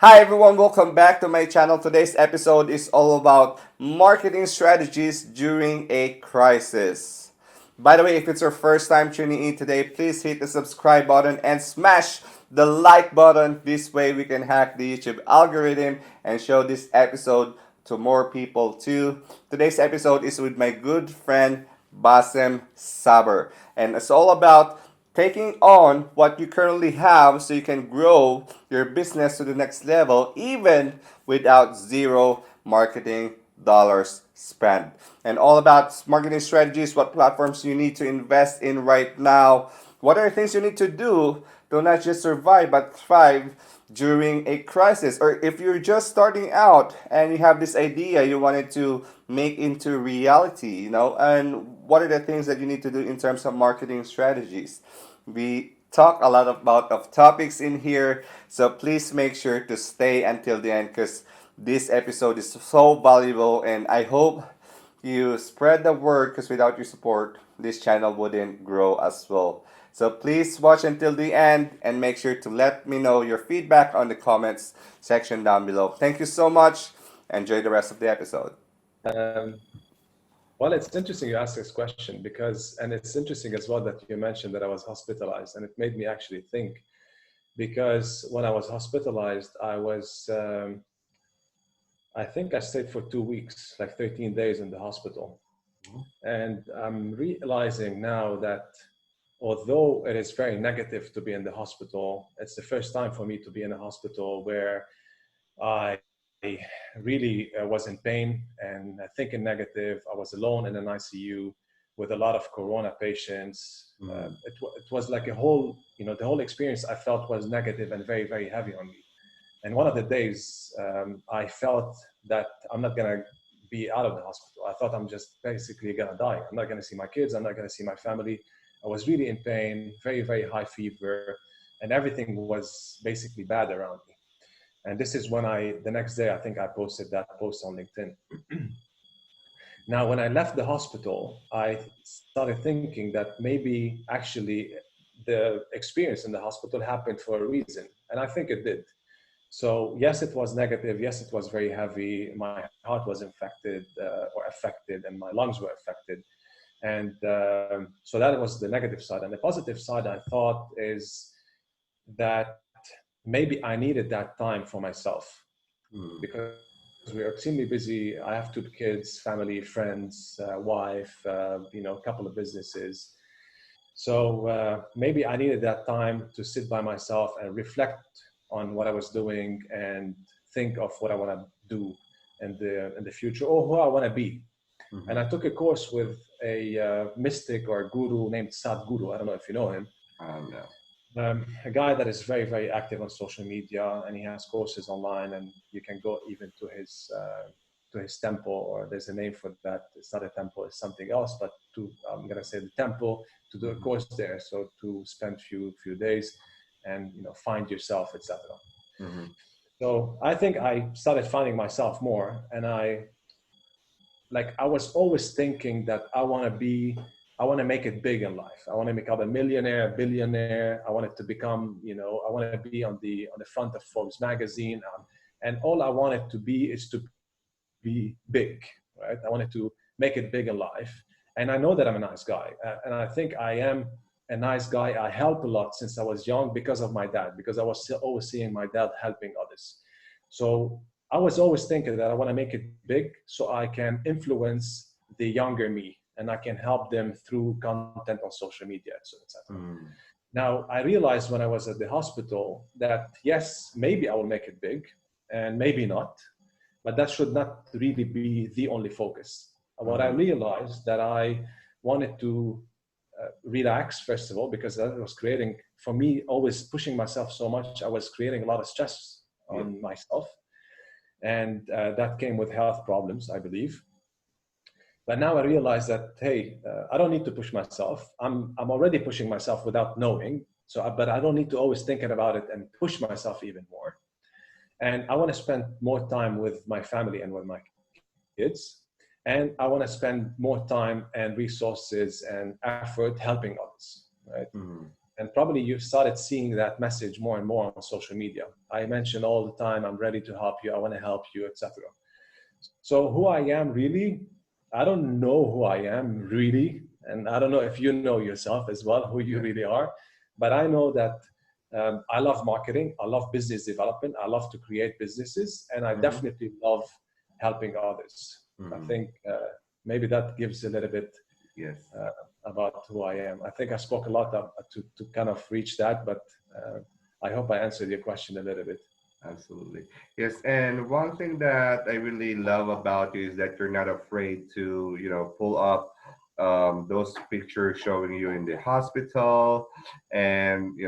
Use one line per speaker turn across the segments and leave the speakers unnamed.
Hi everyone, welcome back to my channel. Today's episode is all about marketing strategies during a crisis. By the way, if it's your first time tuning in today, please hit the subscribe button and smash the like button. This way we can hack the YouTube algorithm and show this episode to more people too. Today's episode is with my good friend Bassem Saber, and it's all about taking on what you currently have so you can grow your business to the next level even without zero marketing dollars spent. And all about marketing strategies, what platforms you need to invest in right now, what are the things you need to do to not just survive but thrive during a crisis, or if you're just starting out and you have this idea you wanted to make into reality, and what are the things that you need to do in terms of marketing strategies. We talk a lot about of topics in here, so please make sure to stay until the end because this episode is so valuable, and I hope you spread the word because without your support, this channel wouldn't grow as well. So please watch until the end and make sure to let me know your feedback on the comments section down below. Thank you so much. Enjoy the rest of the episode.
Um, well, it's interesting you ask this question and it's interesting as well that you mentioned that I was hospitalized, and it made me actually think because when I was hospitalized, I think I stayed for 2 weeks, like 13 days in the hospital. And I'm realizing now that although it is very negative to be in the hospital, it's the first time for me to be in a hospital where I really was in pain and thinking negative. I was alone in an ICU with a lot of Corona patients. It was like the whole experience I felt was negative and very, very heavy on me. And one of the days I felt that I'm not going to be out of the hospital. I thought I'm just basically going to die. I'm not going to see my kids. I'm not going to see my family. I was really in pain, very, very high fever, and everything was basically bad around me. And this is when the next day, I think I posted that post on LinkedIn. Now, when I left the hospital, I started thinking that maybe actually the experience in the hospital happened for a reason. And I think it did. So yes, it was negative. Yes, it was very heavy. My heart was affected, and my lungs were affected. And so that was the negative side. And the positive side, I thought, is that maybe I needed that time for myself because we are extremely busy. I have 2 kids, family, friends, wife, a couple of businesses. So maybe I needed that time to sit by myself and reflect on what I was doing and think of what I want to do in the future or who I want to be. And I took a course with a mystic or a guru named Sadhguru. I don't know if you know him.
No.
A guy that is very, very active on social media, and he has courses online, and you can go even to his temple, or there's a name for that. It's not a temple; it's something else. But I'm gonna say the temple to do a course there. So to spend few days, and find yourself, etc. So I think I started finding myself more, and I was always thinking that I want to make it big in life. I want to become a millionaire, a billionaire. I wanted to become, I want to be on the front of Forbes magazine. And all I wanted to be is to be big, right? I wanted to make it big in life. And I know that I'm a nice guy. And I think I am a nice guy. I help a lot since I was young because of my dad, because I was always seeing my dad helping others. So I was always thinking that I want to make it big so I can influence the younger me and I can help them through content on social media, etc. Now, I realized when I was at the hospital that yes, maybe I will make it big and maybe not, but that should not really be the only focus. What I realized that I wanted to relax, first of all, because that was creating, for me, always pushing myself so much, I was creating a lot of stress on myself. And that came with health problems, I believe. But now I realize that, hey, I don't need to push myself. I'm already pushing myself without knowing. But I don't need to always thinking about it and push myself even more. And I want to spend more time with my family and with my kids. And I want to spend more time and resources and effort helping others, right? and probably you've started seeing that message more and more on social media. I mention all the time, I'm ready to help you, I want to help you, etc. So who I am really, I don't know who I am really, and I don't know if you know yourself as well, who you really are, but I know that I love marketing, I love business development, I love to create businesses, and I definitely love helping others. I think maybe that gives a little bit about who I am. I think I spoke a lot to kind of reach that, but I hope I answered your question a little bit.
Absolutely. Yes, and one thing that I really love about you is that you're not afraid to, pull up those pictures showing you in the hospital. And,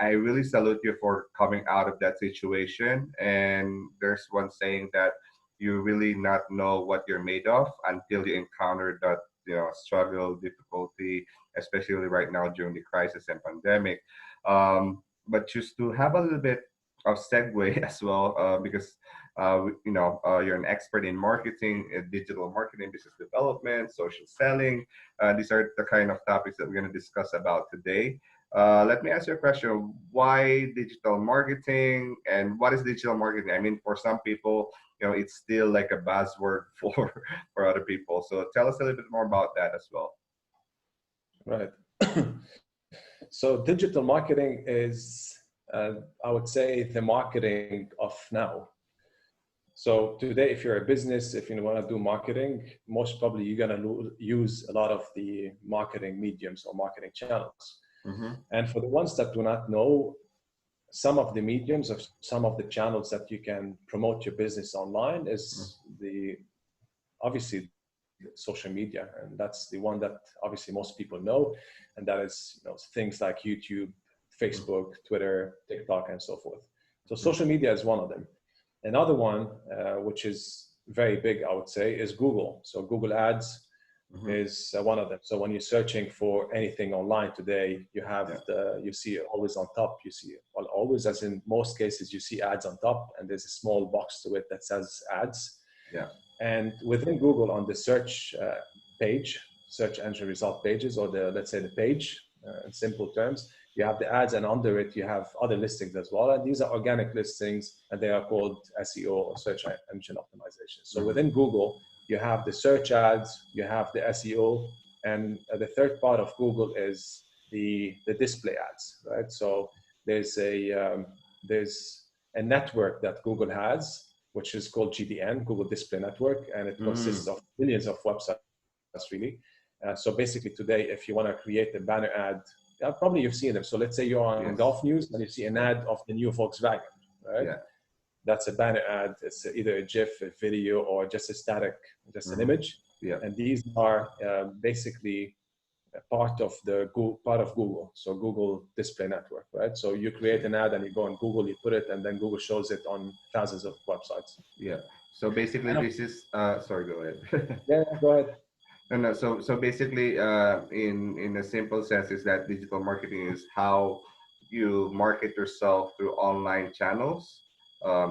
I really salute you for coming out of that situation. And there's one saying that you really not know what you're made of until you encounter that, struggle, difficulty, especially right now during the crisis and pandemic. But just to have a little bit of segue as well, because you're an expert in marketing, digital marketing, business development, social selling. These are the kind of topics that we're going to discuss about today. Let me ask you a question: why digital marketing, and what is digital marketing? I mean, for some people, it's still like a buzzword for other people. So tell us a little bit more about that as well.
Right. So digital marketing is, I would say, the marketing of now. So today, if you're a business, if you want to do marketing, most probably you're going to use a lot of the marketing mediums or marketing channels. And for the ones that do not know, some of the mediums of some of the channels that you can promote your business online is obviously social media, and that's the one that obviously most people know, and that is things like YouTube, Facebook, Twitter, TikTok, and so forth. So social media is one of them. Another one, which is very big, I would say, is Google. So Google Ads is one of them. So when you're searching for anything online today, you have you see it always on top. You see it, well, always, as in most cases, you see ads on top, and there's a small box to it that says ads. And within Google, on the search page, search engine result pages, or let's say the page, in simple terms, you have the ads, and under it you have other listings as well. And these are organic listings, and they are called SEO, or search engine optimization. So within Google, you have the search ads, you have the SEO, and the third part of Google is the display ads, right? So there's a network that Google has, which is called GDN, Google Display Network, and it consists of millions of websites, really. So basically today, if you want to create a banner ad, probably you've seen them. So let's say you're on Golf News and you see an ad of the new Volkswagen, right? That's a banner ad. It's either a GIF, a video, or just a static, just an image. And these are basically part of Google. So Google Display Network, right? So you create an ad and you go on Google, you put it, and then Google shows it on thousands of websites.
So basically, this is sorry. Go ahead.
Go ahead.
No. So basically, in a simple sense, is that digital marketing is how you market yourself through online channels,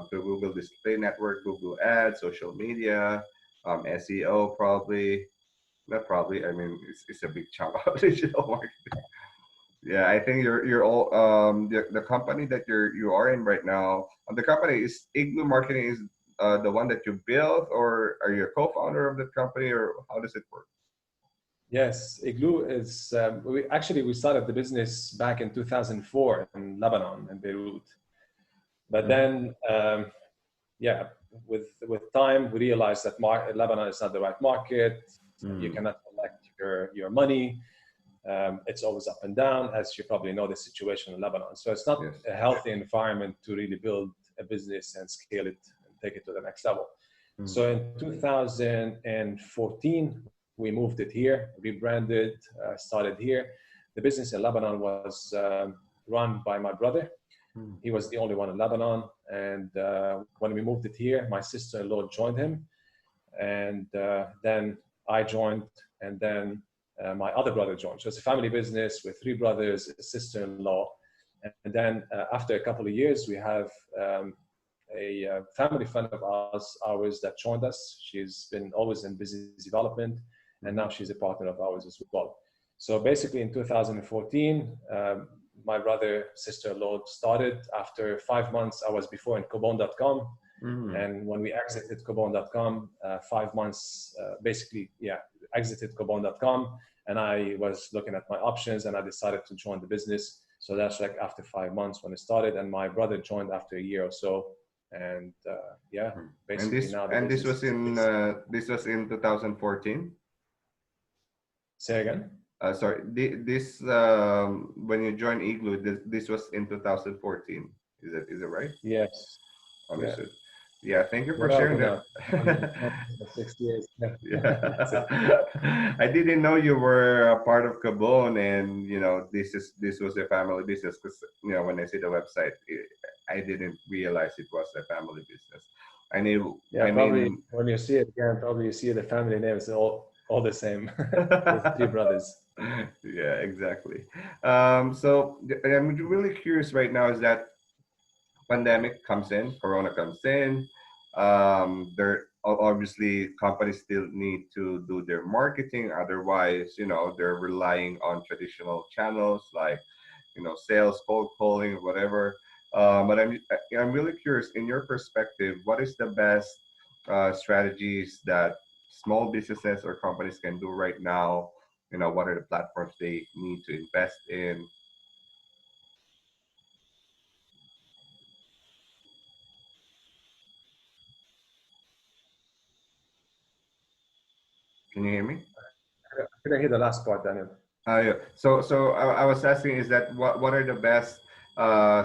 through Google Display Network, Google Ads, social media, SEO, probably. Not probably. I mean, it's a big chunk of digital marketing. Yeah, I think you're all the company that you are in right now. The company is Igloo Marketing is the one that you built, or are you a co-founder of the company, or how does it work?
Yes, Igloo is. We started the business back in 2004 in Lebanon, in Beirut. But then, with time, we realized that Lebanon is not the right market. You cannot collect your money. It's always up and down, as you probably know the situation in Lebanon. So it's not a healthy environment to really build a business and scale it and take it to the next level. So in 2014, we moved it here, rebranded, started here. The business in Lebanon was run by my brother. He was the only one in Lebanon. And when we moved it here, my sister-in-law joined him. And then I joined, and then my other brother joined. So it's a family business with 3 brothers, a sister-in-law. And then after a couple of years, we have a family friend of ours that joined us. She's been always in business development, and now she's a partner of ours as well. So basically in 2014, my brother, sister-in-law started. After 5 months, I was before in Cobone.com. And when we exited Cobone.com, 5 months, exited Cobone.com, and I was looking at my options, and I decided to join the business. So that's like after 5 months when it started, and my brother joined after a year or so. And basically
And
now the
this
business
was in
is.
this was in 2014.
Say again?
Sorry, this when you joined Igloo, this was in 2014. Is it right?
Yes.
Understood. Yeah, thank you for
What are
sharing
we
that.
now? 6 years.
Yeah. I didn't know you were a part of Cabone, and this was a family business. Because when I see the website, I didn't realize it was a family business. I knew.
Yeah,
I
probably
mean,
when you see it again, probably you see the family names all the same. There's three brothers.
yeah, exactly. So I'm really curious right now is that pandemic comes in, Corona comes in. There obviously companies still need to do their marketing. Otherwise, they're relying on traditional channels like sales, cold calling, whatever. But I'm really curious, in your perspective, what is the best strategies that small businesses or companies can do right now? What are the platforms they need to invest in? Can you hear me?
I couldn't hear the last part, Daniel.
Yeah. So I was asking is that what are the best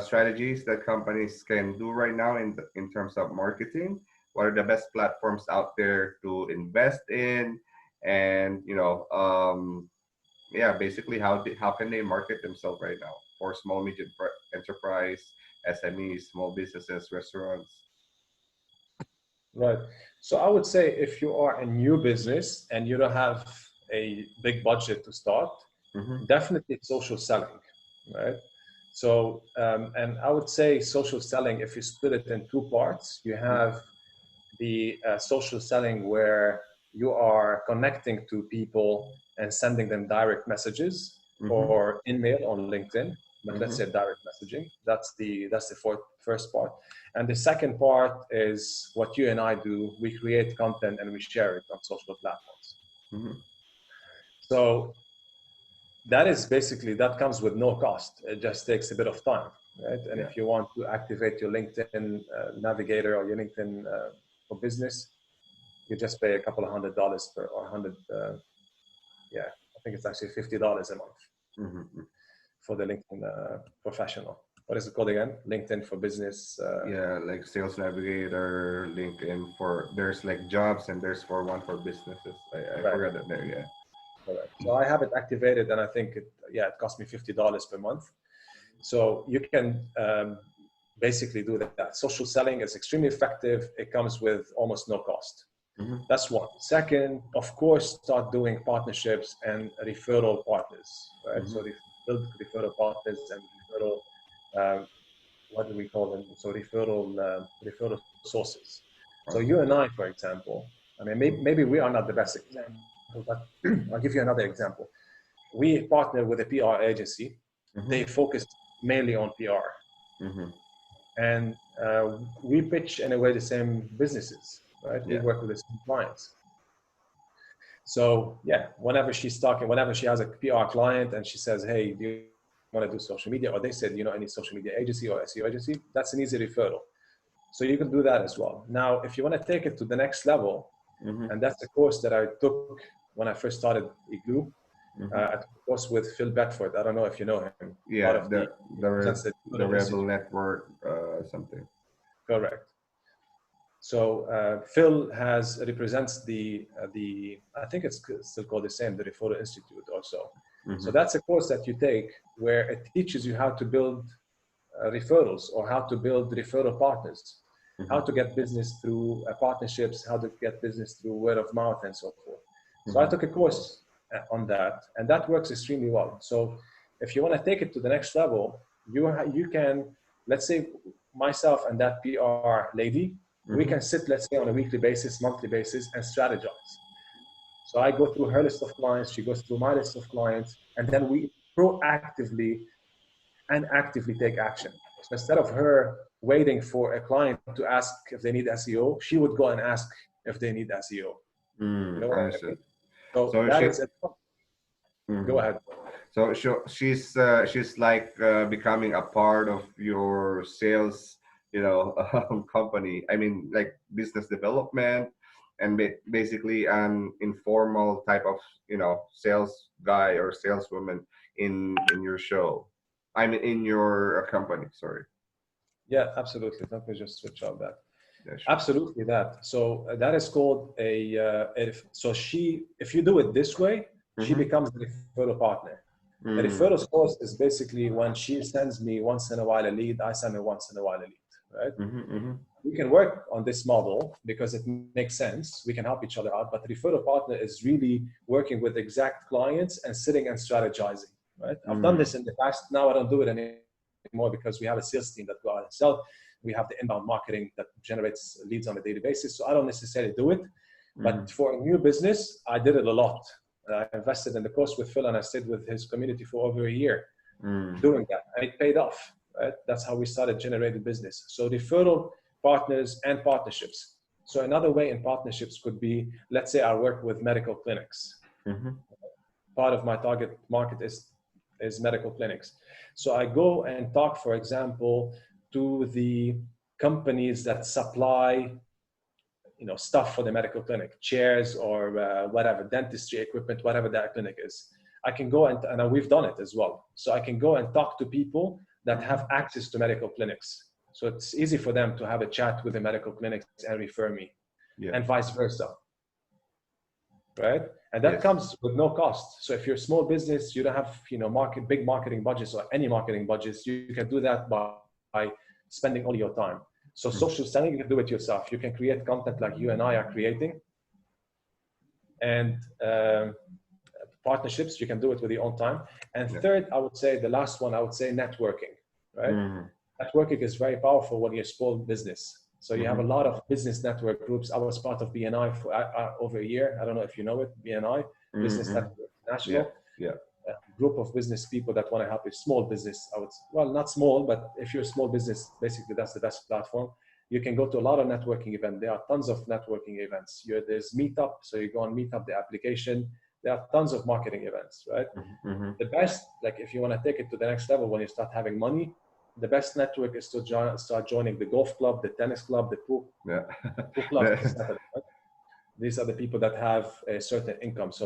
strategies that companies can do right now in terms of marketing? What are the best platforms out there to invest in? And yeah, basically how can they market themselves right now for small medium enterprise, SMEs, small businesses, restaurants?
Right. So I would say if you are a new business and you don't have a big budget to start,
Mm-hmm.
definitely social selling, right? So, and I would say social selling, if you split it in two parts, you have the social selling where you are connecting to people and sending them direct messages
Mm-hmm.
or email on LinkedIn, but let's
Mm-hmm.
say direct messaging. That's the first part. And the second part is what you and I do. We create content and we share it on social platforms.
Mm-hmm.
So that comes with no cost. It just takes a bit of time, right? And
Yeah.
if you want to activate your LinkedIn navigator or your LinkedIn for business, you just pay a couple of $100 per or 100. I think it's actually $50 a month
Mm-hmm.
for the LinkedIn professional. What is it called again? LinkedIn for business.
Yeah, like Sales Navigator, LinkedIn for there's like jobs and there's for one for businesses. I
Right.
forgot that there. Yeah.
Correct. So I have it activated, and I think it cost me $50 per month. So you can basically do that. Social selling is extremely effective. It comes with almost no cost.
Mm-hmm.
That's one. Second, of course, start doing partnerships and referral partners, right?
Mm-hmm.
So build referral partners and referral, what do we call them? So referral sources. So
Okay.
you and I, for example, I mean, maybe we are not the best example, but I'll give you another example. We partner with a PR agency.
Mm-hmm.
They focus mainly on PR,
Mm-hmm.
and we pitch in a way the same businesses, right? We
Yeah.
work with the same clients. So yeah, whenever she has a PR client and she says, "Hey, do you want to do social media?" or they said, "Any social media agency or SEO agency?" That's an easy referral. So you can do that as well. Now, if you want to take it to the next level,
Mm-hmm.
and that's the course that I took when I first started Igloo.
Mm-hmm.
I took a course with Phil Bedford. I don't know if you know him. Part
Yeah.
of
The
he
the Re-
represents the
the
Referral
Rebel
Institute.
Network something.
Correct. So Phil represents the I think it's still called the same, the Referral Institute also. So
Mm-hmm.
that's a course that you take where it teaches you how to build referrals or how to build referral partners,
Mm-hmm.
how to get business through partnerships, how to get business through word of mouth and so forth. So I
Mm-hmm.
took a course on that, and that works extremely well. So if you want to take it to the next level, you can, let's say myself and that PR lady, we
Mm-hmm.
can sit, let's say on a weekly basis, monthly basis, and strategize. So I go through her list of clients, she goes through my list of clients, and then we proactively and actively take action. So instead of her waiting for a client to ask if they need SEO, she would go and ask if they need SEO. You know what I
Understood.
mean? So
So
that
she,
is it. Go
mhm.
ahead.
So she's like becoming a part of your sales, company. I mean, like business development, and basically an informal type of sales guy or saleswoman in your show. I mean, in your company. Sorry.
Yeah, absolutely. Let me just switch out that.
Yeah, sure.
Absolutely that. So that is called if you do it this way, she
Mm-hmm.
becomes the referral partner. A
Mm.
referral source is basically when she sends me once in a while a lead, I send her once in a while a lead, right?
Mm-hmm, mm-hmm.
We can work on this model because it makes sense. We can help each other out, but the referral partner is really working with exact clients and sitting and strategizing, right? I've done
Mm.
this in the past. Now I don't do it anymore because we have a sales team that go out and sell. We have the inbound marketing that generates leads on a daily basis. So I don't necessarily do it.
Mm.
But for a new business, I did it a lot. I invested in the course with Phil and I stayed with his community for over a year
Mm.
doing that. And it paid off, right? That's how we started generating business. So referral partners and partnerships. So another way in partnerships could be, let's say I work with medical clinics.
Mm-hmm.
Part of my target market is medical clinics. So I go and talk, for example, to the companies that supply stuff for the medical clinic, chairs or whatever, dentistry equipment, whatever that clinic is. I can go and we've done it as well. So I can go and talk to people that have access to medical clinics. So it's easy for them to have a chat with the medical clinics and refer me,
Yeah.
and vice versa, right? And that
Yes.
comes with no cost. So if you're a small business, you don't have big marketing budgets or any marketing budgets, you can do that by spending all your time. So
Mm.
social selling, you can do it yourself. You can create content like you and I are creating. And partnerships, you can do it with your own time. And
Yeah.
third, I would say the last one, I would say networking, right?
Mm.
Networking is very powerful when you're a small business. So you have a
Mm-hmm.
lot of business network groups. I was part of BNI for over a year. I don't know if you know it, BNI, Business
Mm-hmm.
Network
Yeah.
International.
Yeah.
A group of business people that want to help a small business. Well, not small, but if you're a small business, basically that's the best platform. You can go to a lot of networking events. There are tons of networking events. There's Meetup, so you go on Meetup, the application. There are tons of marketing events, right?
Mm-hmm.
The best, like if you want to take it to the next level when you start having money, the best network is to start joining the golf club, the tennis club, the
Yeah.
pool club, etc. Right? These are the people that have a certain income. So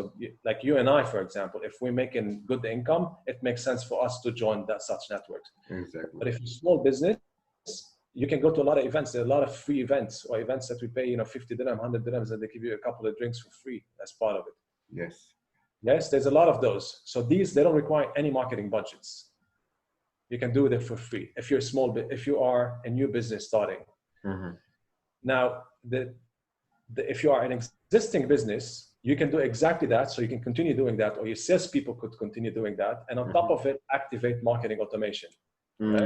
like you and I, for example, if we're making good income, it makes sense for us to join such networks.
Exactly.
But if you're a small business, you can go to a lot of events. There are a lot of free events or events that we pay, 50 dirham, 100 dirhams, and they give you a couple of drinks for free as part of it.
Yes.
Yes, there's a lot of those. So they don't require any marketing budgets. You can do it for free if you're small, if you are a new business starting.
Mm-hmm.
Now, if you are an existing business, you can do exactly that. So you can continue doing that, or your salespeople could continue doing that. And on top of it, activate marketing automation. Right?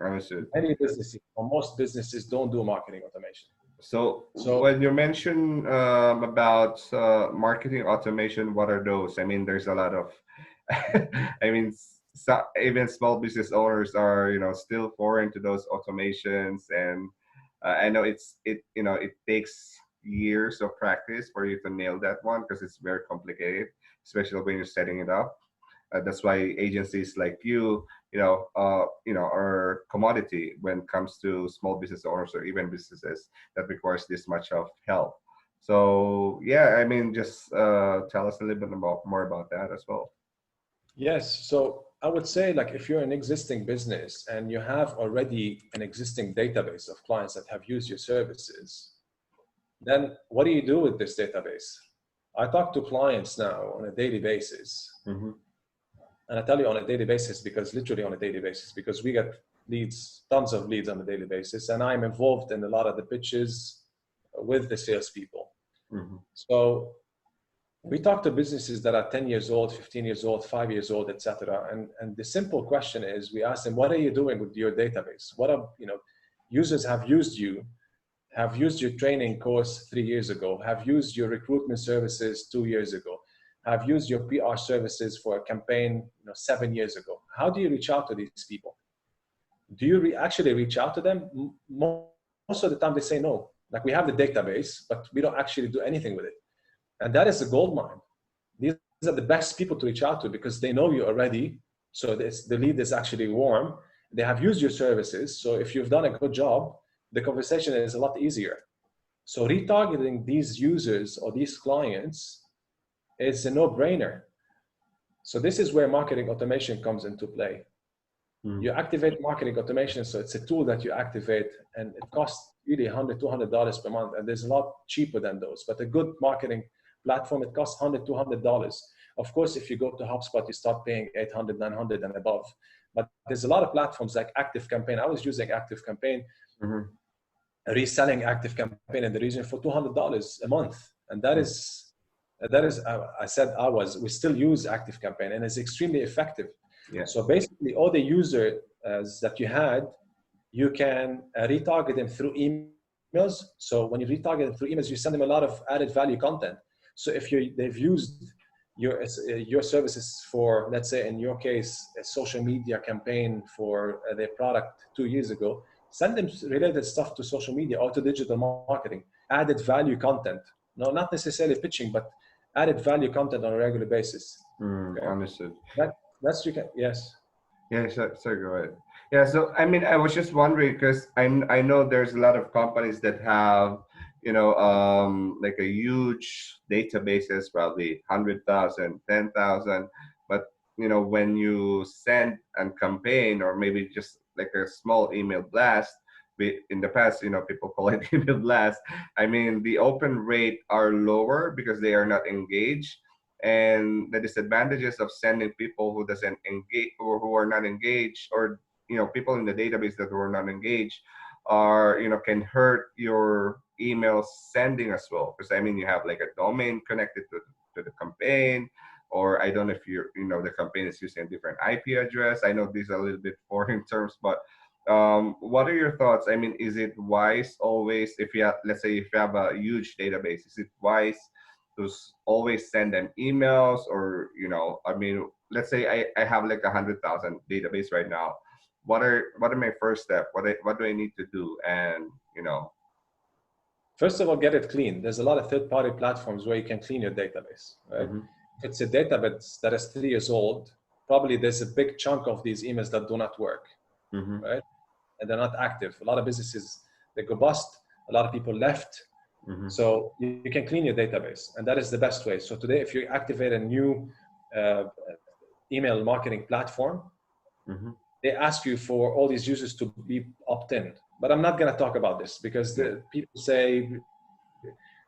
Understood.
Many businesses, or most businesses, don't do marketing automation.
So
So
when you mention about marketing automation, what are those? I mean, there's a lot of, I mean, even small business owners are, still foreign to those automations, and I know it takes years of practice for you to nail that one because it's very complicated, especially when you're setting it up. That's why agencies like are commodity when it comes to small business owners or even businesses that requires this much of help. So yeah, I mean, just tell us a little bit more about that as well.
yes, so I would say like if you're an existing business and you have already an existing database of clients that have used your services, then what do you do with this database? I talk to clients now on a daily basis.
Mm-hmm.
And I tell you on a daily basis because literally on a daily basis, because we get leads, tons of leads on a daily basis. And I'm involved in a lot of the pitches with the salespeople.
Mm-hmm.
So we talk to businesses that are 10 years old, 15 years old, 5 years old, etc. And the simple question is, we ask them, what are you doing with your database? What are, users have used your training course 3 years ago, have used your recruitment services 2 years ago, have used your PR services for a campaign 7 years ago. How do you reach out to these people? do you actually reach out to them? Most of the time they say no. Like, we have the database, but we don't actually do anything with it. And that is a gold mine. These are the best people to reach out to because they know you already. So the lead is actually warm. They have used your services. So if you've done a good job, the conversation is a lot easier. So retargeting these users or these clients is a no-brainer. So this is where marketing automation comes into play. You activate marketing automation. So it's a tool that you activate, and it costs really $100, $200 per month. And there's a lot cheaper than those, but a good marketing platform, it costs $100, $200. Of course, if you go to HubSpot, you start paying $800, $900 and above. But there's a lot of platforms like ActiveCampaign. I was using ActiveCampaign, reselling ActiveCampaign in the region for $200 a month. And that is, we still use ActiveCampaign, and it's extremely effective.
Yeah.
So basically, all the users that you had, you can retarget them through emails. So when you retarget them through emails, you send them a lot of added value content. So if they've used your services for, let's say in your case, a social media campaign for their product 2 years ago, send them related stuff to social media or to digital marketing, added value content. No, not necessarily pitching, but added value content on a regular basis.
Okay. Understood.
That's yes.
Yeah, so go ahead. Yeah, so I mean, I was just wondering because I know there's a lot of companies that have, like a huge databases, probably 100,000, 10,000, but when you send a campaign or maybe just like a small email blast, in the past, people call it email blast. I mean, the open rate are lower because they are not engaged. And the disadvantages of sending people who doesn't engage or who are not engaged, or people in the database that were not engaged, are can hurt your email sending as well, because I mean you have like a domain connected to the campaign, or I don't know if the campaign is using a different IP address. I know these are a little bit foreign terms, but what are your thoughts? I mean, is it wise always, if you have, let's say if you have a huge database, is it wise to always send them emails? Or I mean, let's say I have like 100,000 database right now. What are my first step? What do I need to do? And
First of all, get it clean. There's a lot of third-party platforms where you can clean your database, right? If it's a database that is 3 years old, probably there's a big chunk of these emails that do not work, right? And they're not active. A lot of businesses, they go bust. A lot of people left. So you can clean your database, and that is the best way. So today, if you activate a new email marketing platform, they ask you for all these users to be opt-in. But I'm not going to talk about this because people say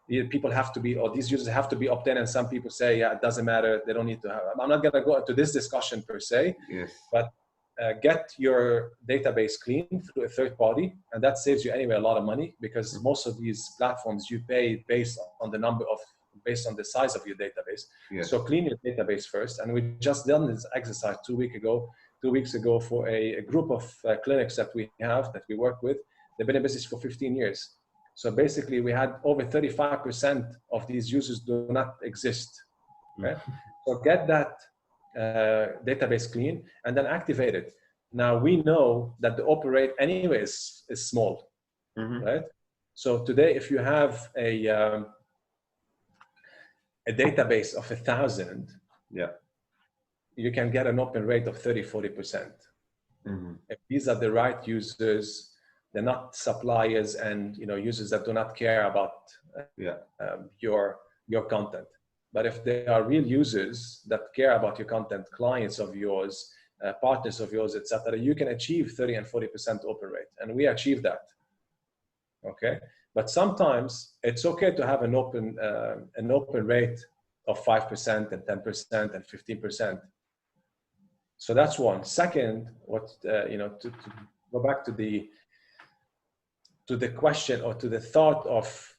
people have to be, or these users have to be opt-in, and some people say, yeah, it doesn't matter. They don't need to have. I'm not going to go into this discussion per se.
Yes.
But get your database clean through a third party, and that saves you anyway a lot of money, because most of these platforms you pay based on the size of your database.
Yes.
So clean your database first. And we just done this exercise 2 weeks ago for a group of clinics that we work with. They've been in business for 15 years. So basically we had over 35% of these users do not exist, right? So get that database clean and then activate it. Now we know that the open rate anyways is small, right? So today, if you have a database of 1,000, you can get an open rate of 30-40%. If these are the right users, they're not suppliers and users that do not care about your content. But if they are real users that care about your content, clients of yours, partners of yours, etc., you can achieve 30 and 40% open rate, and we achieve that. Okay, but sometimes it's okay to have an open rate of 5% and 10% and 15%. So that's one. Second, to go back to the question or to the thought of,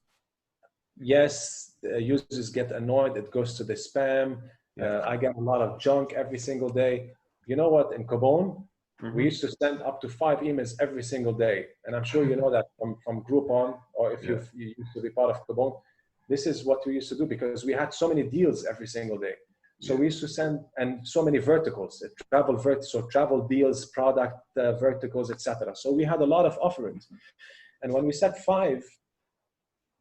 yes, users get annoyed, it goes to the spam. I get a lot of junk every single day. You know what? In Gabon, we used to send up to 5 emails every single day. And I'm sure you know that from Groupon, or if you used to be part of Gabon, this is what we used to do, because we had so many deals every single day. So we used to send, and so many verticals, so travel deals, product verticals, etc. So we had a lot of offerings. And when we said 5,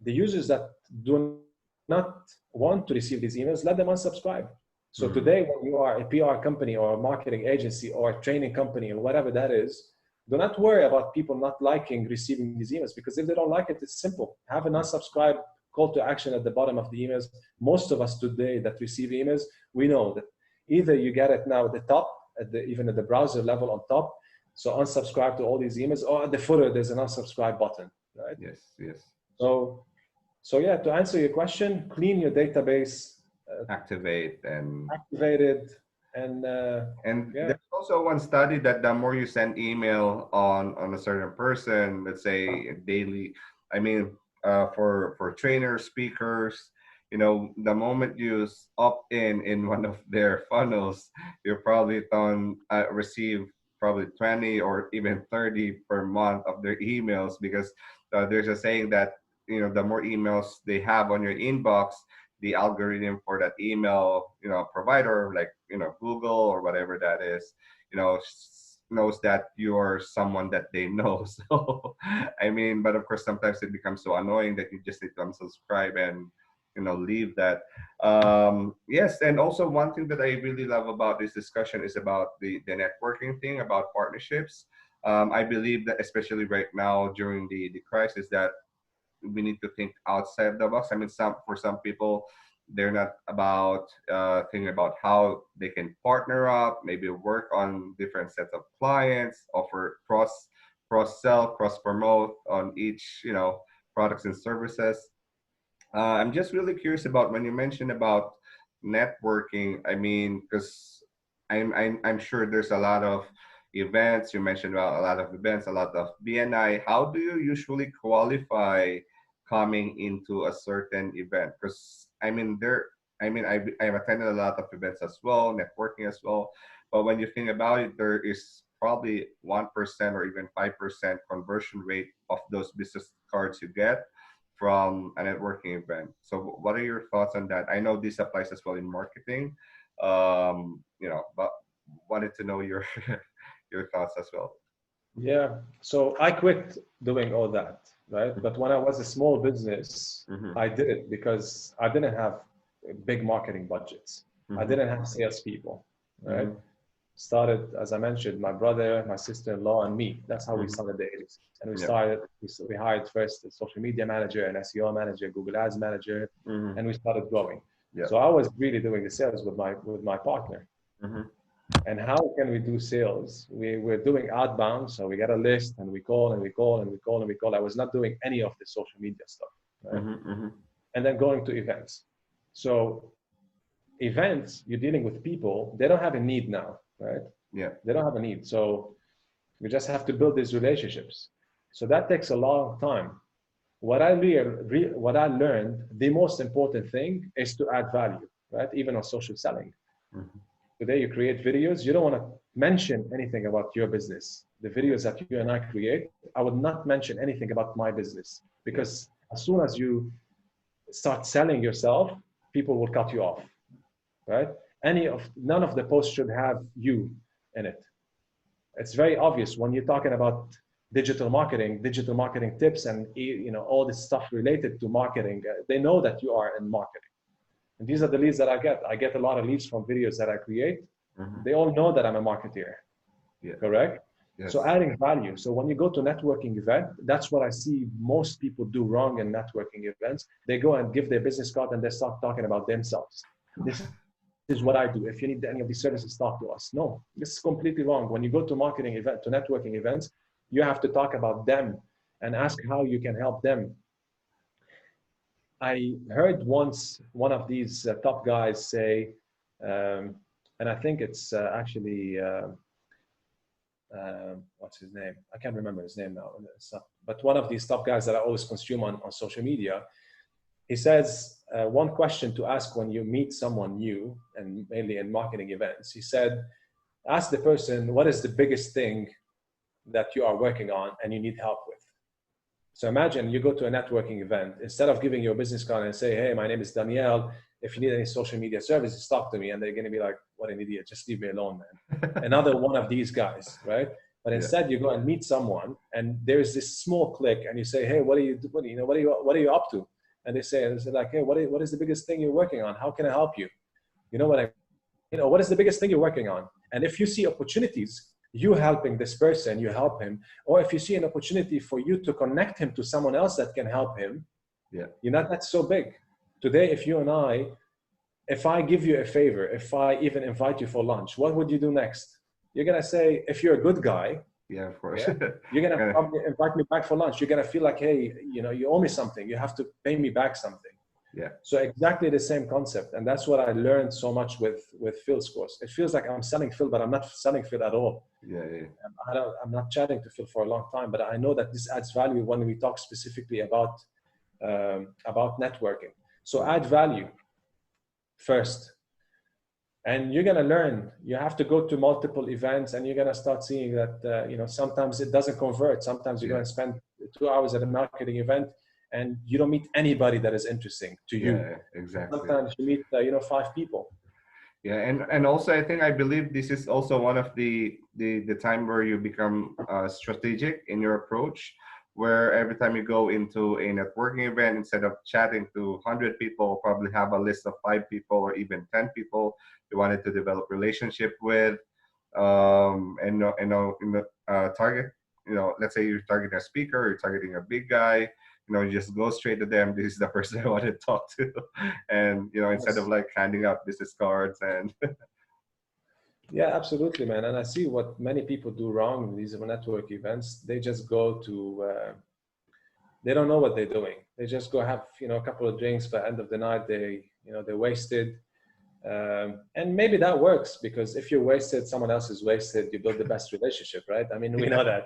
the users that do not want to receive these emails, let them unsubscribe. So today, when you are a PR company or a marketing agency or a training company or whatever that is, do not worry about people not liking receiving these emails, because if they don't like it, it's simple. Have an unsubscribe call to action at the bottom of the emails. Most of us today that receive emails, we know that either you get it now at the top, even at the browser level on top, so unsubscribe to all these emails, or at the footer, there's an unsubscribe button, right?
Yes, yes.
So yeah, to answer your question, clean your database,
Activate
activated, and
there's also one study that the more you send email on a certain person, let's say daily, I mean, for trainers, speakers, the moment you opt in one of their funnels, you probably receive probably 20 or even 30 per month of their emails, because there's a saying that the more emails they have on your inbox, the algorithm for that email provider, like Google or whatever that is, knows that you're someone that they know. So I mean, but of course sometimes it becomes so annoying that you just need to unsubscribe and leave that. Yes, and also one thing that I really love about this discussion is about the networking thing, about partnerships. I believe that especially right now during the crisis, that we need to think outside the box. I mean, for some people, they're not about thinking about how they can partner up, maybe work on different sets of clients, offer cross sell, cross promote on each products and services. I'm just really curious about when you mentioned about networking. I mean, because I'm sure there's a lot of events. You mentioned about a lot of events, a lot of BNI. How do you usually qualify coming into a certain event? Because I mean, I've attended a lot of events as well, networking as well. But when you think about it, there is probably 1% or even 5% conversion rate of those business cards you get from a networking event. So what are your thoughts on that? I know this applies as well in marketing, but wanted to know your your thoughts as well.
yeah. So I quit doing all that, right? But when I was a small business, I did it because I didn't have big marketing budgets. I didn't have salespeople, right? Started, as I mentioned, my brother, my sister-in-law, and me. That's how we started the agency. And we hired first a social media manager, an SEO manager, Google Ads manager, and we started growing.
Yeah.
So I was really doing the sales with my partner. And how can we do sales? We're doing outbound, so we get a list and we call and we call and we call and we call. I was not doing any of the social media stuff, right? And then going to events. So events, you're dealing with people, they don't have a need now, right?
Yeah.
They don't have a need. So we just have to build these relationships. So that takes a long time. What I learned, the most important thing is to add value, right? Even on social selling. Today you create videos, you don't want to mention anything about your business. The videos that you and I create, I would not mention anything about my business, because as soon as you start selling yourself, people will cut you off, right? None of the posts should have you in it. It's very obvious when you're talking about digital marketing tips, and all this stuff related to marketing. They know that you are in marketing. And these are the leads that I get. I get a lot of leads from videos that I create. They all know that I'm a marketeer, correct? Yes. So adding value. So when you go to networking event, that's what I see most people do wrong in networking events. They go and give their business card and they start talking about themselves. This is what I do. If you need any of these services, talk to us. No, this is completely wrong. When you go to networking events, you have to talk about them and ask how you can help them. I heard once one of these top guys say, and I think it's actually, what's his name? I can't remember his name now. But one of these top guys that I always consume on social media, he says, one question to ask when you meet someone new, and mainly in marketing events, he said, ask the person, what is the biggest thing that you are working on and you need help with? So imagine you go to a networking event, instead of giving your business card and say, hey, my name is Danielle, if you need any social media services, talk to me. And they're going to be like, what an idiot, just leave me alone, man. Another one of these guys, right? But instead you go and meet someone and there's this small click and you say, hey, what are you up to? And they say like, hey, what is the biggest thing you're working on? How can I help you? What is the biggest thing you're working on? And if you see opportunities, you helping this person, you help him. Or if you see an opportunity for you to connect him to someone else that can help him, that's so big. Today, if I give you a favor, if I even invite you for lunch, what would you do next? You're going to say, if you're a good guy,
of course,
you're going to probably invite me back for lunch. You're going to feel like, hey, you owe me something. You have to pay me back something. So exactly the same concept. And that's what I learned so much with Phil's course. It feels like I'm selling Phil, but I'm not selling Phil at all. I'm not chatting to Phil for a long time, but I know that this adds value when we talk specifically about networking. So add value first. And you're going to learn. You have to go to multiple events and you're going to start seeing that, sometimes it doesn't convert. Sometimes you're going to spend 2 hours at a marketing event and you don't meet anybody that is interesting to you.
Exactly.
Sometimes you meet, 5 people.
And also I believe this is also one of the time where you become strategic in your approach, where every time you go into a networking event, instead of chatting to 100 people, probably have a list of 5 people or even 10 people you wanted to develop relationship with, target, let's say you're targeting a speaker, you're targeting a big guy, you just go straight to them. This is the person I want to talk to. And, instead of like handing out business cards and.
Yeah, absolutely, man. And I see what many people do wrong in these network events. They just go to, they don't know what they're doing. They just go have, a couple of drinks. By the end of the night, they're wasted. And maybe that works because if you're wasted, someone else is wasted, you build the best relationship, right? I mean, we know that.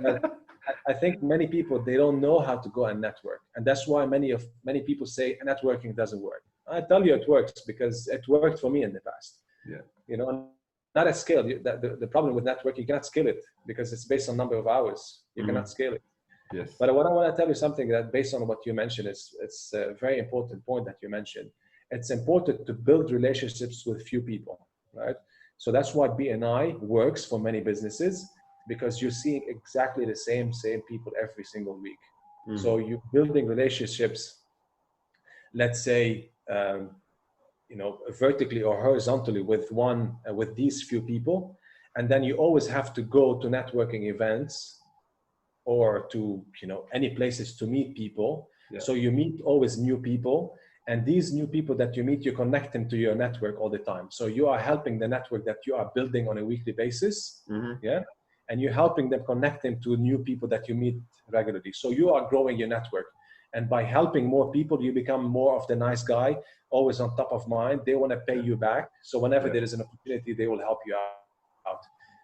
But I think many people, they don't know how to go and network. And that's why many people say networking doesn't work. I tell you it works because it worked for me in the past. Not at scale. The problem with networking, you cannot scale it because it's based on number of hours. You cannot scale it.
Yes.
But what I want to tell you something that based on what you mentioned, it's a very important point that you mentioned. It's important to build relationships with few people, right? So that's why BNI works for many businesses, because you're seeing exactly the same people every single week. So you're building relationships, let's say, vertically or horizontally with these few people. And then you always have to go to networking events or to, any places to meet people. So you meet always new people. And these new people that you meet, you connect them to your network all the time. So you are helping the network that you are building on a weekly basis. And you're helping them connect them to new people that you meet regularly. So you are growing your network. And by helping more people, you become more of the nice guy, always on top of mind. They want to pay you back. So whenever there is an opportunity, they will help you out.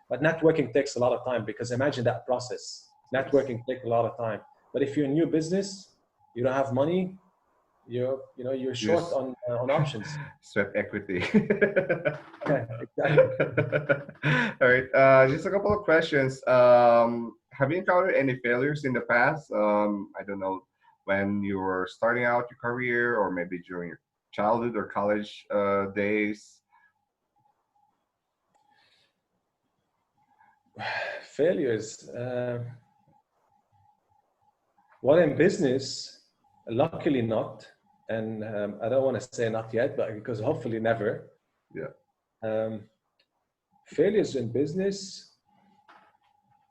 But networking takes a lot of time, because imagine that process. Networking takes a lot of time. But if you're a new business, you don't have money, you're short on options.
Sweat equity.
Exactly.
All right. Just a couple of questions. Have you encountered any failures in the past? I don't know, when you were starting out your career, or maybe during your childhood or college days?
Failures. Well, in business, luckily not. And I don't want to say not yet, but because hopefully never. Failures in business.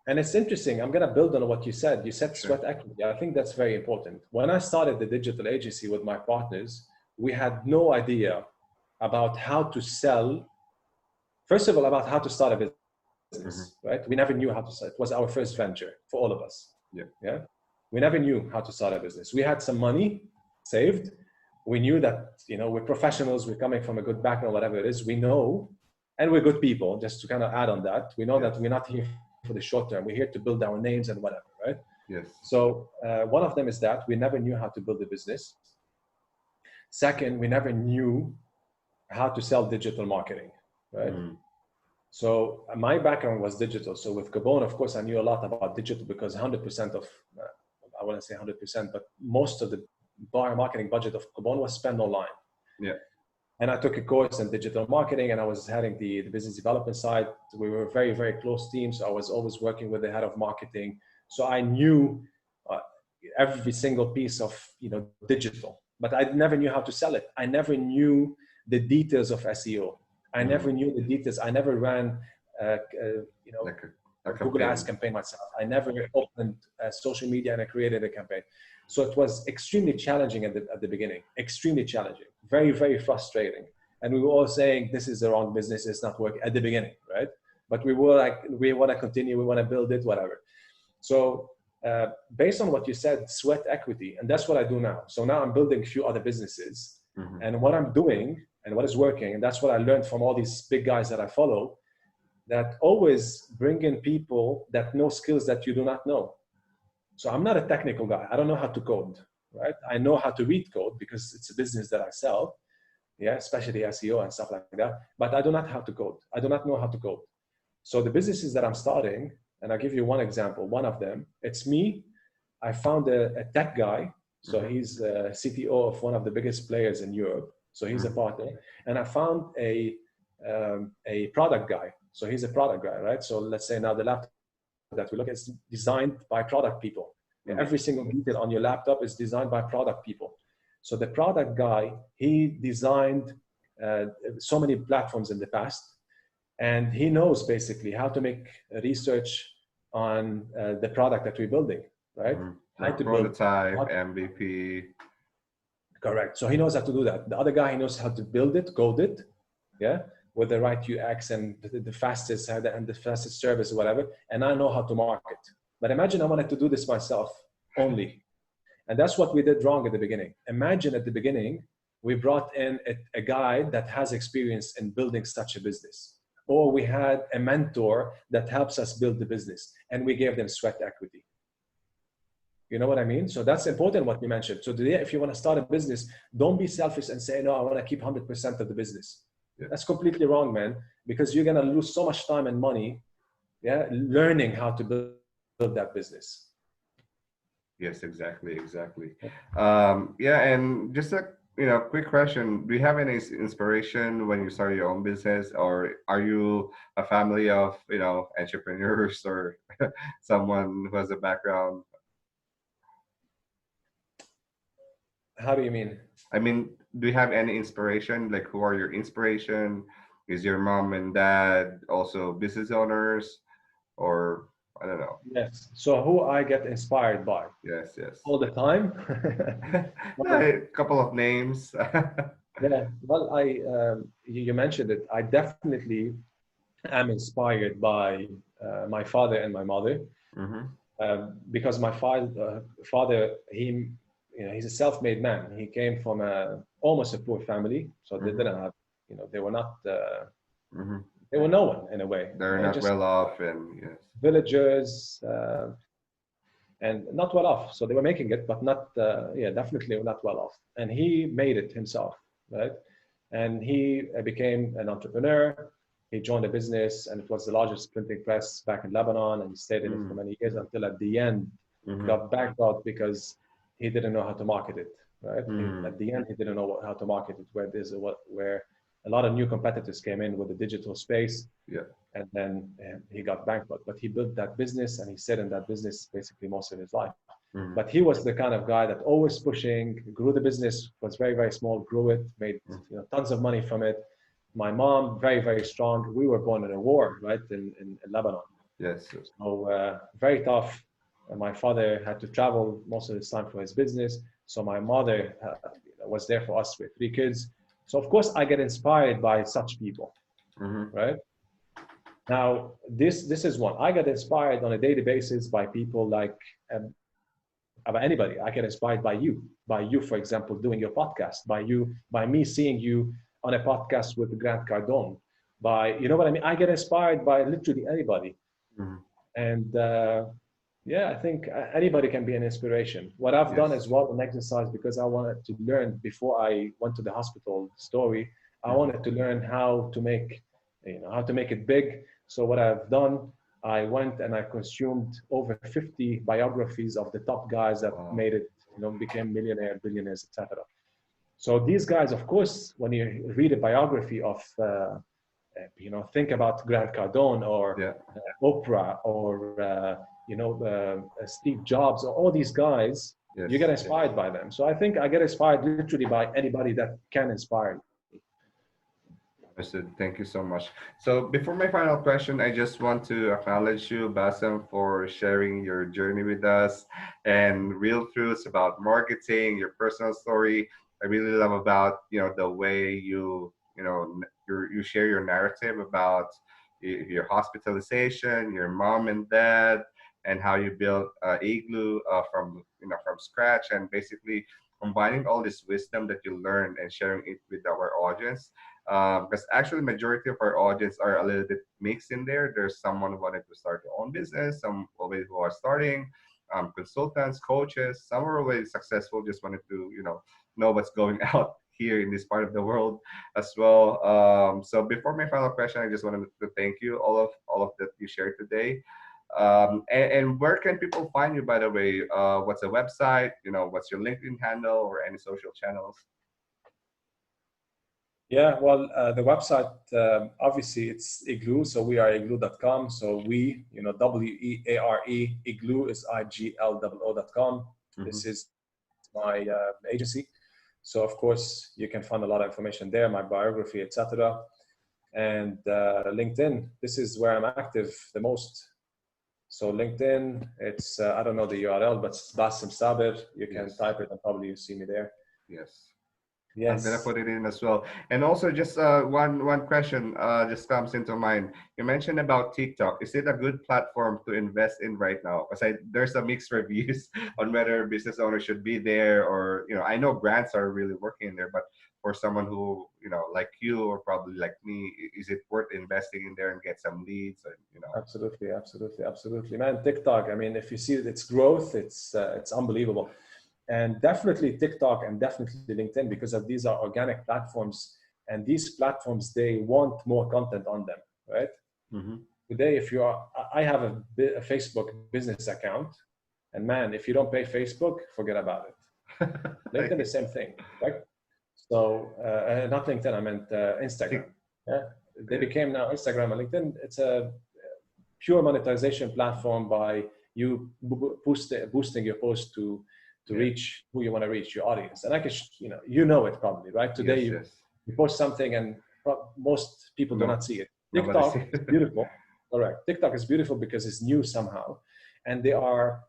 And it's interesting. I'm going to build on what you said. You said sweat equity. I think that's very important. When I started the digital agency with my partners, we had no idea about how to sell. First of all, about how to start a business, right? We never knew how to start. It was our first venture for all of us. We never knew how to start a business. We had some money saved. We knew that, we're professionals. We're coming from a good background, whatever it is. We know, and we're good people. Just to kind of add on that, we know that we're not here for the short term. We're here to build our names and whatever, right?
Yes.
So one of them is that we never knew how to build a business. Second, we never knew how to sell digital marketing, right? So my background was digital. So with Gabon, of course, I knew a lot about digital, because 100% of, I wouldn't say 100%, but most of the marketing budget of Gabon was spent online. And I took a course in digital marketing, and I was heading the business development side. We were very, very close teams. So I was always working with the head of marketing. So I knew uh, every single piece of, digital, but I never knew how to sell it. I never knew the details of SEO. I never knew the details. I never ran,
Like a
Google
campaign.
Ads campaign myself. I never opened social media and I created a campaign. So it was extremely challenging at the beginning, extremely challenging, very, very frustrating. And we were all saying, this is the wrong business, it's not working at the beginning, right? But we were like, we want to continue, we want to build it, whatever. So based on what you said, sweat equity, and that's what I do now. So now I'm building a few other businesses, and what I'm doing and what is working, and that's what I learned from all these big guys that I follow, that always bring in people that know skills that you do not know. So I'm not a technical guy. I don't know how to code, right? I know how to read code because it's a business that I sell, yeah, especially SEO and stuff like that. But I do not know how to code. I do not know how to code. So the businesses that I'm starting, and I'll give you one example. One of them, it's me. I found a tech guy. So he's a CTO of one of the biggest players in Europe. So he's a partner. And I found a product guy. So he's a product guy, right? So let's say now the laptop that we look at is designed by product people. Every single detail on your laptop is designed by product people. So the product guy, he designed so many platforms in the past, and he knows basically how to make research on the product that we're building, right? How
Like
to build
prototype, MVP.
Correct. So he knows how to do that. The other guy, he knows how to build it, code it, yeah, with the right UX and the fastest and the fastest service or whatever. And I know how to market. But imagine I wanted to do this myself only. And that's what we did wrong at the beginning. Imagine at the beginning, we brought in a guy that has experience in building such a business. Or we had a mentor that helps us build the business, and we gave them sweat equity. You know what I mean? So that's important what you mentioned. So today, if you want to start a business, don't be selfish and say, no, I want to keep 100% of the business. Yeah. That's completely wrong, man, because you're going to lose so much time and money, yeah, learning how to build that business.
Yes, exactly. Yeah, and just a quick question: do you have any inspiration when you start your own business, or are you a family of entrepreneurs or someone who has a background?
How do you mean?
I mean, do you have any inspiration? Like, who are your inspiration? Is your mom and dad also business owners, or I don't know?
Yes. So who I get inspired by?
Yes.
All the time.
A couple of names.
Yeah. Well, you mentioned it. I definitely am inspired by my father and my mother, because my father, he's a self-made man. He came from almost a poor family, so they didn't have, they were not, they were no one in a way.
They're not
just
well off, and yes,
villagers, and not well off. So they were making it, but not, definitely not well off. And he made it himself, right? And he became an entrepreneur. He joined a business, and it was the largest printing press back in Lebanon, and he stayed in it for many years until at the end got backed out because he didn't know how to market it, right? At the end, he didn't know how to market it, where a lot of new competitors came in with the digital space.
Yeah.
And then he got bankrupt. But he built that business, and he stayed in that business basically most of his life. But he was the kind of guy that always pushing, grew the business, was very, very small, grew it, made tons of money from it. My mom, very, very strong. We were born in a war, right, in Lebanon.
Yes.
So very tough. And my father had to travel most of his time for his business. So my mother was there for us with 3 kids. So of course I get inspired by such people, right? Now, this is one. I get inspired on a daily basis by people like by anybody. I get inspired by you, for example, doing your podcast, by me seeing you on a podcast with Grant Cardone, you know what I mean? I get inspired by literally anybody. And I think anybody can be an inspiration. What I've done as well, an exercise, because I wanted to learn before I went to the hospital story, I wanted to learn how to make it big. So what I've done, I went and I consumed over 50 biographies of the top guys that made it, became millionaires, billionaires, etc. So these guys, of course, when you read a biography of, think about Grant Cardone or
Yeah.
Oprah or, Steve Jobs, or all these guys,
Yes.
you get inspired by them. So I think I get inspired literally by anybody that can inspire me.
Understood. Thank you so much. So before my final question, I just want to acknowledge you, Bassem, for sharing your journey with us and real truths about marketing, your personal story. I really love about the way you share your narrative about your hospitalization, your mom and dad, and how you built Igloo from scratch, and basically combining all this wisdom that you learned and sharing it with our audience, because actually majority of our audience are a little bit mixed in there. There's someone who wanted to start their own business, some already who are starting, consultants, coaches, some are already successful, just wanted to know what's going out here in this part of the world as well. So before my final question, I just wanted to thank you all of that you shared today. And where can people find you, by the way? What's the website? What's your LinkedIn handle or any social channels?
Yeah, well, the website, obviously it's Igloo, so we are igloo.com. So WEARE, Igloo is IGLOO.com.
Hmm.
This is my agency. So of course you can find a lot of information there, my biography, etc. And LinkedIn, this is where I'm active the most. So LinkedIn, it's, I don't know the URL, but it's Bassem Saber. You can
Yes.
type it and probably you see me there.
Yes. I'm gonna
Yes.
put it in as well. And also, just one question just comes into mind. You mentioned about TikTok. Is it a good platform to invest in right now? Because there's a mixed reviews on whether business owners should be there, or I know grants are really working in there, but for someone who like you or probably like me, is it worth investing in there and get some leads? And.
Absolutely, absolutely, absolutely, man. TikTok. I mean, if you see its growth, it's unbelievable, and definitely TikTok and definitely LinkedIn, because of these are organic platforms, and these platforms, they want more content on them, right?
Mm-hmm.
Today, if you are, I have a Facebook business account, and man, if you don't pay Facebook, forget about it. LinkedIn, the same thing, right? So, not LinkedIn, I meant Instagram. Yeah, they
Yeah.
became now Instagram and LinkedIn. It's a pure monetization platform by you boosting your post to
Yeah.
reach who you want to reach, your audience. And I can, you know it probably, right? Today
Yes.
you,
Yes.
you post something and most people do
No.
not see it.
Nobody
TikTok
see.
is beautiful. Correct. TikTok is beautiful because it's new somehow, and they are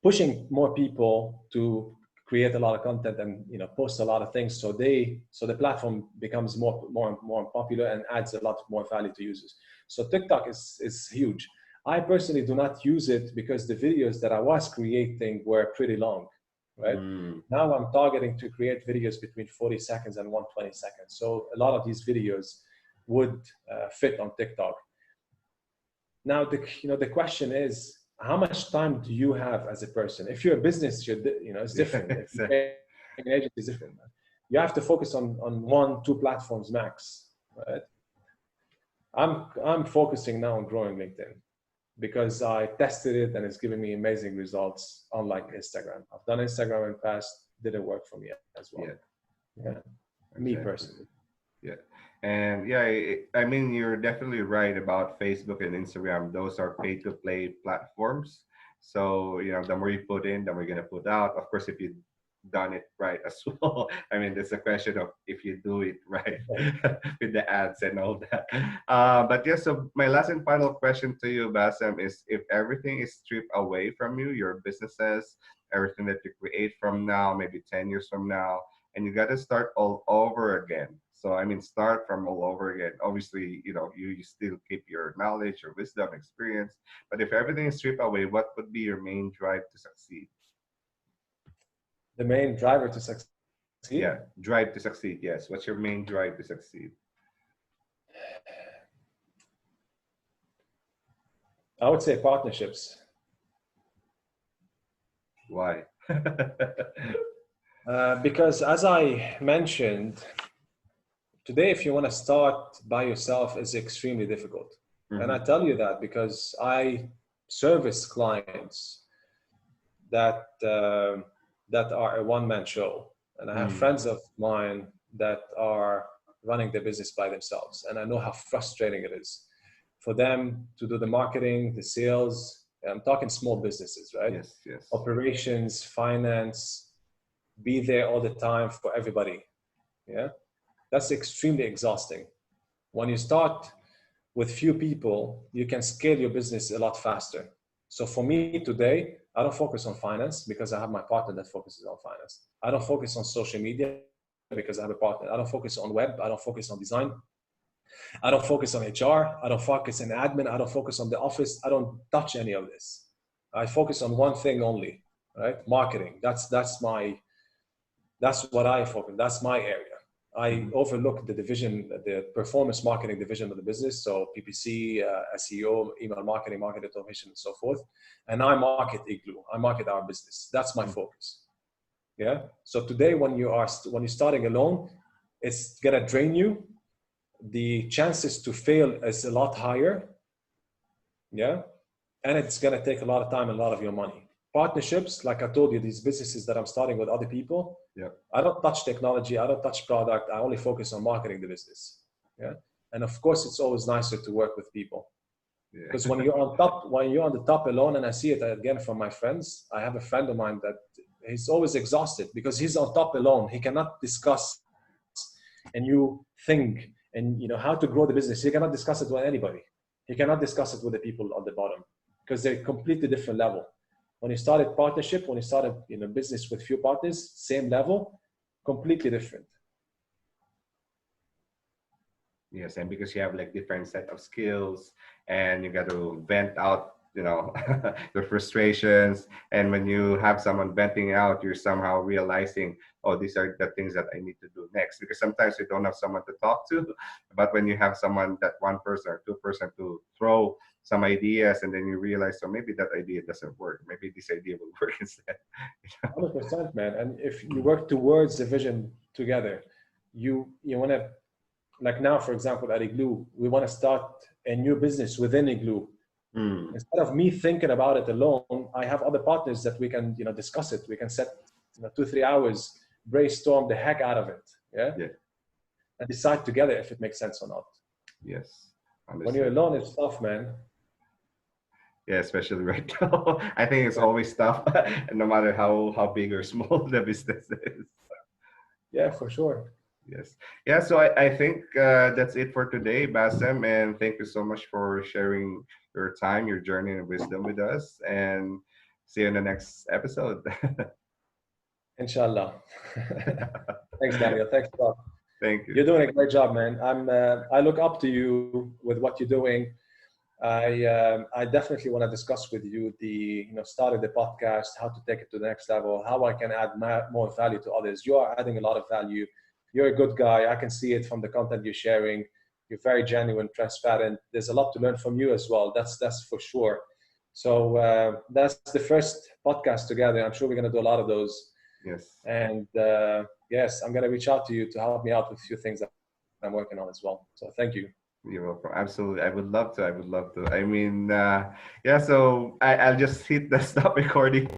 pushing more people to create a lot of content and post a lot of things, so the platform becomes more popular and adds a lot more value to users. So TikTok is huge. I personally do not use it because the videos that I was creating were pretty long, right?
Mm.
Now I'm targeting to create videos between 40 seconds and 120 seconds, so a lot of these videos would fit on TikTok. Now the question is, how much time do you have as a person? If you're a business, it's different. If
Yes.
you're an agent, it's different. You have to focus on 1-2 platforms max, right? I'm focusing now on growing LinkedIn because I tested it and it's giving me amazing results, unlike Instagram. I've done Instagram in the past, didn't work for me as well.
Yeah.
Yeah, me
Exactly.
personally.
Yeah. And yeah, I mean, you're definitely right about Facebook and Instagram. Those are pay to play platforms. So, the more you put in, the more you're going to put out. Of course, if you done it right as well. I mean, it's a question of if you do it right with the ads and all that. But yeah, so my last and final question to you, Bassem, is if everything is stripped away from you, your businesses, everything that you create from now, maybe 10 years from now, and you got to start all over again. So, I mean, start from all over again. Obviously, you still keep your knowledge, your wisdom, experience. But if everything is stripped away, what would be your main drive to succeed?
The main driver to
Yeah,
succeed,
drive to succeed. Yes. What's your main drive to succeed?
I would say partnerships.
Why?
Because as I mentioned, today, if you want to start by yourself, is extremely difficult. And I
Hmm.
tell you that because I service clients that that are a one-man show. And I have friends of mine that are running their business by themselves. And I know how frustrating it is for them to do the marketing, the sales. I'm talking small businesses, right?
Yes, yes.
Operations, finance, be there all the time for everybody. Yeah. That's extremely exhausting. When you start with few people, you can scale your business a lot faster. So for me today, I don't focus on finance because I have my partner that focuses on finance. I don't focus on social media because I have a partner. I don't focus on web. I don't focus on design. I don't focus on HR. I don't focus on admin. I don't focus on the office. I don't touch any of this. I focus on one thing only, right? Marketing. That's what I focus. That's my area. I overlook the division, the performance marketing division of the business. So PPC, SEO, email marketing, market automation, and so forth. And I market Igloo. I market our business. That's my focus. Yeah. So today, when you're starting alone, it's gonna drain you. The chances to fail is a lot higher. Yeah. And it's gonna take a lot of time and a lot of your money. Partnerships, like I told you, these businesses that I'm starting with other people, I don't touch technology, I don't touch product, I only focus on marketing the business. Yeah. And of course, it's always nicer to work with people. Because when you're on the top alone, and I see it again from my friends, I have a friend of mine that he's always exhausted because he's on top alone. He cannot discuss a new thing and how to grow the business. He cannot discuss it with anybody. He cannot discuss it with the people on the bottom because they're completely different level. When you started partnership, when you started business with few partners, same level, completely different.
Yes, and because you have like different set of skills and you got to vent out, your frustrations. And when you have someone venting out, you're somehow realizing, oh, these are the things that I need to do next. Because sometimes you don't have someone to talk to, but when you have someone, that one person or two person to throw some ideas, and then you realize, so maybe that idea doesn't work. Maybe this idea will work instead.
100%, man. And if you work towards the vision together, you want to, like now, for example, at Igloo, we want to start a new business within Igloo. Instead of me thinking about it alone, I have other partners that we can, discuss it. We can set 2-3 hours, brainstorm the heck out of it. Yeah. And decide together if it makes sense or not.
Yes.
When you're alone, it's tough, man.
Yeah, especially right now. I think it's always tough, no matter how big or small the business is.
Yeah, for sure.
Yes. Yeah, so I think that's it for today, Bassem, and thank you so much for sharing your time, your journey, and wisdom with us. And see you in the next episode.
Inshallah. Thanks, Daniel. Thanks a lot.
Thank you.
You're doing a great job, man. I look up to you with what you're doing. I definitely want to discuss with you starting the podcast, how to take it to the next level, how I can add more value to others. You are adding a lot of value. You're a good guy. I can see it from the content you're sharing. You're very genuine, transparent. There's a lot to learn from you as well. That's for sure. So that's the first podcast together. I'm sure we're going to do a lot of those.
Yes.
And yes, I'm going to reach out to you to help me out with a few things that I'm working on as well. So thank you.
You're welcome. Absolutely. I would love to. I mean, yeah, so I'll just hit the stop recording